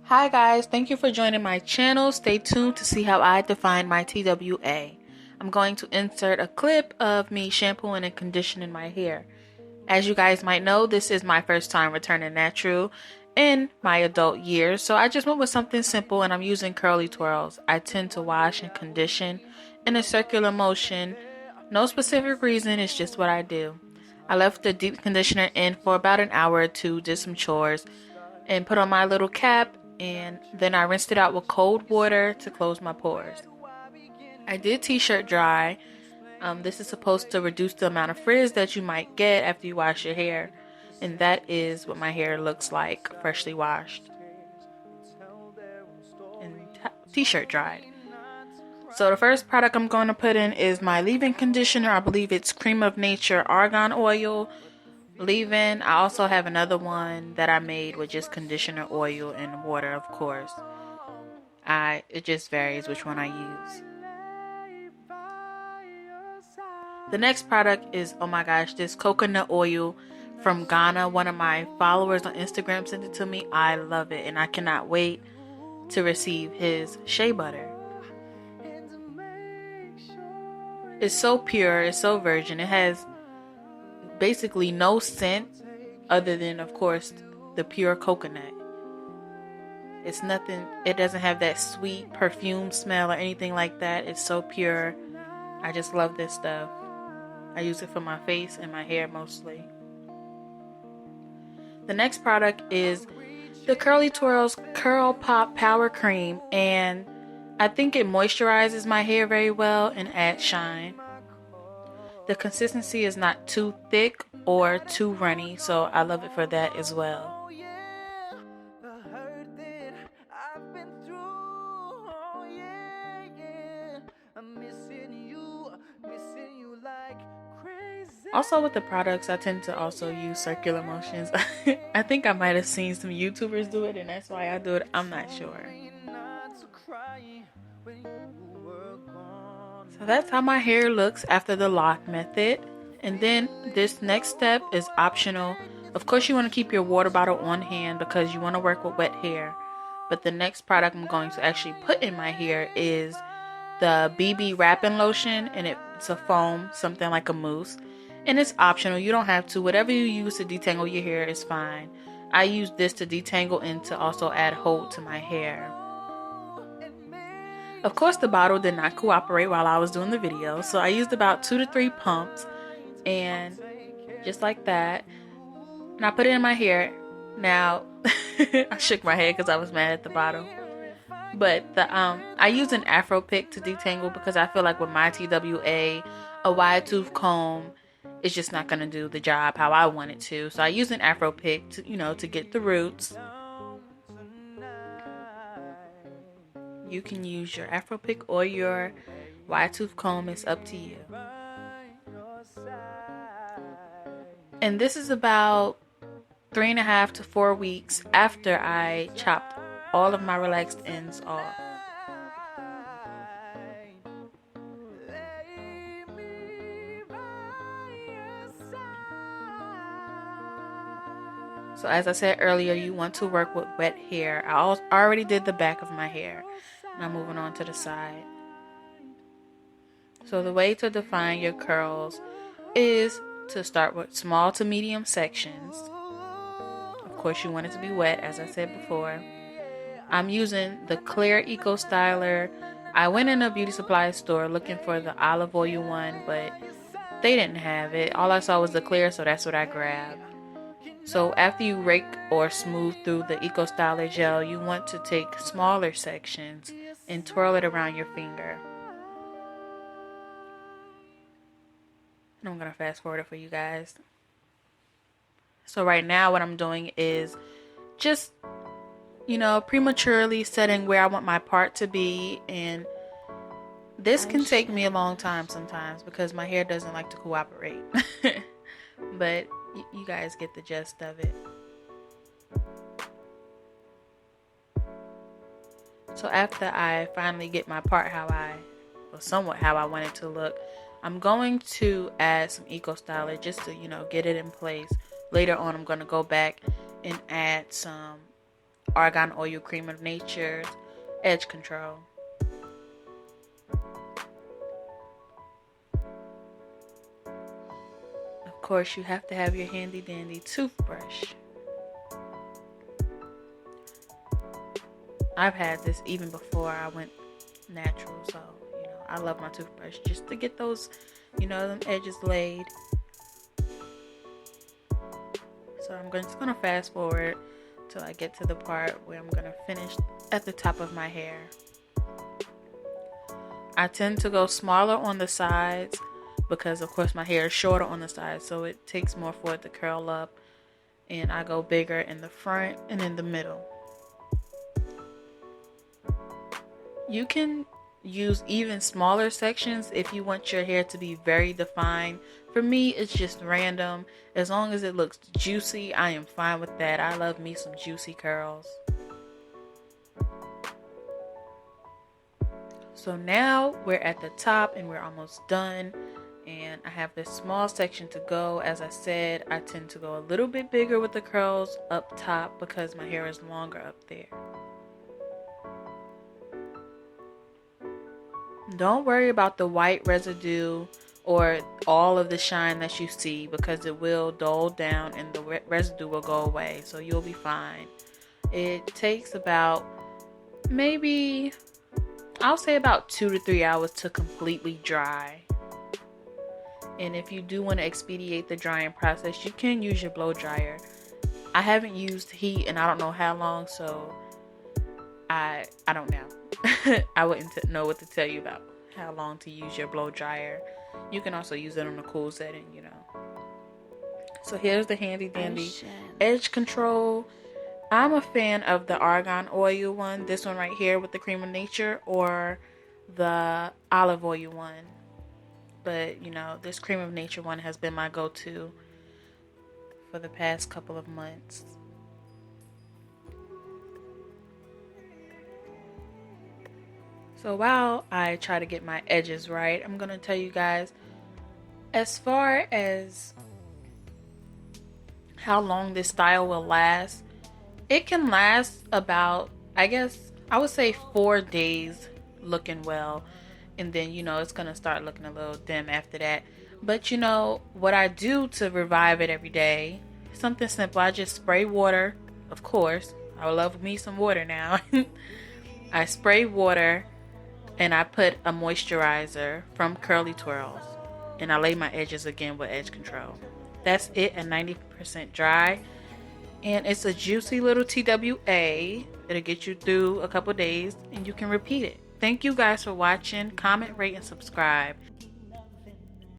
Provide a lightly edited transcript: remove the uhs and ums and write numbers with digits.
Hi guys, thank you for joining my channel. Stay tuned to see how I define my TWA. I'm going to insert a clip of me shampooing and conditioning my hair. As you guys might know, this is my first time returning natural in my adult years, so I just went with something simple and I'm using curly twirls. I tend to wash and condition in a circular motion. No specific reason, it's just what I do. I left the deep conditioner in for about an hour or two, did some chores, and put on my little cap, and then I rinsed it out with cold water to close my pores. I did t-shirt dry. This is supposed to reduce the amount of frizz that you might get after you wash your hair, and that is what my hair looks like freshly washed and t-shirt dried. So the first product I'm going to put in is my leave-in conditioner. I believe it's Creme of Nature Argan Oil leave-in. I also have another one that I made with just conditioner, oil, and water, of course. It just varies which one I use. The next product is, oh my gosh, this coconut oil from Ghana. One of my followers on Instagram sent it to me. I love it, and I cannot wait to receive his shea butter. It's so pure, it's so virgin. It has basically no scent other than, of course, the pure coconut. It's nothing, it doesn't have that sweet perfume smell or anything like that. It's so pure. I just love this stuff. I use it for my face and my hair mostly. The next product is the Curly Twirls Curlpop Powercreme, and I think it moisturizes my hair very well and adds shine. The consistency is not too thick or too runny, so I love it for that as well. Also with the products, I tend to also use circular motions. I think I might have seen some YouTubers do it, and that's why I do it. I'm not sure. So that's how my hair looks after the lock method. And then this next step is optional. Of course, you want to keep your water bottle on hand because you want to work with wet hair. But the next product I'm going to actually put in my hair is the BB wrapping lotion, and it's a foam, something like a mousse. And it's optional. You don't have to. Whatever you use to detangle your hair is fine. I use this to detangle and to also add hold to my hair. Of course, the bottle did not cooperate while I was doing the video, so I used about 2 to 3 pumps, and just like that. And I put it in my hair. Now, I shook my head because I was mad at the bottle. But I use an Afro pick to detangle because I feel like with my TWA, a wide tooth comb is just not going to do the job how I want it to. So I use an Afro pick to, to get the roots. You can use your Afro pick or your wide tooth comb. It's up to you. And this is about 3.5 to 4 weeks after I chopped all of my relaxed ends off. So as I said earlier, you want to work with wet hair. I already did the back of my hair. Now moving on to the side. So the way to define your curls is to start with small to medium sections. Of course, you want it to be wet, as I said before. I'm using the Clear Eco Styler. I went in a beauty supply store looking for the olive oil one, but they didn't have it. All I saw was the clear, so that's what I grabbed. So after you rake or smooth through the Eco Styler gel, you want to take smaller sections and twirl it around your finger. And I'm going to fast forward it for you guys. So right now what I'm doing is just, prematurely setting where I want my part to be. And this can take me a long time sometimes because my hair doesn't like to cooperate. But you guys get the gist of it. So after I finally get my part somewhat how I want it to look, I'm going to add some Eco Styler just to, get it in place. Later on, I'm going to go back and add some Argan Oil Cream of Nature's Edge Control. Of course, you have to have your handy dandy toothbrush. I've had this even before I went natural, so I love my toothbrush just to get those, them edges laid. So I'm just gonna fast forward till I get to the part where I'm gonna finish at the top of my hair. I tend to go smaller on the sides because of course my hair is shorter on the sides, so it takes more for it to curl up, and I go bigger in the front and in the middle. You can use even smaller sections if you want your hair to be very defined. For me, it's just random. As long as it looks juicy, I am fine with that. I love me some juicy curls. So now we're at the top and we're almost done. And I have this small section to go. As I said, I tend to go a little bit bigger with the curls up top because my hair is longer up there. Don't worry about the white residue or all of the shine that you see, because it will dull down and the residue will go away, so you'll be fine. It takes about maybe, I'll say about 2 to 3 hours to completely dry. And if you do want to expedite the drying process, you can use your blow dryer. I haven't used heat and I don't know how long, so I don't know. I wouldn't know what to tell you about how long to use your blow dryer. You can also use it on a cool setting, So here's the handy dandy edge control. I'm a fan of the argan oil one, this one right here with the Creme of Nature, or the olive oil one. But this Creme of Nature one has been my go-to for the past couple of months. So while I try to get my edges right, I'm going to tell you guys, as far as how long this style will last, it can last about, I guess, I would say 4 days looking well. And then, it's going to start looking a little dim after that. But, what I do to revive it every day, something simple. I just spray water, of course. I love me some water now. I spray water. And I put a moisturizer from Twirls. And I lay my edges again with edge control. That's it at 90% dry. And it's a juicy little TWA. It'll get you through a couple days and you can repeat it. Thank you guys for watching. Comment, rate, and subscribe.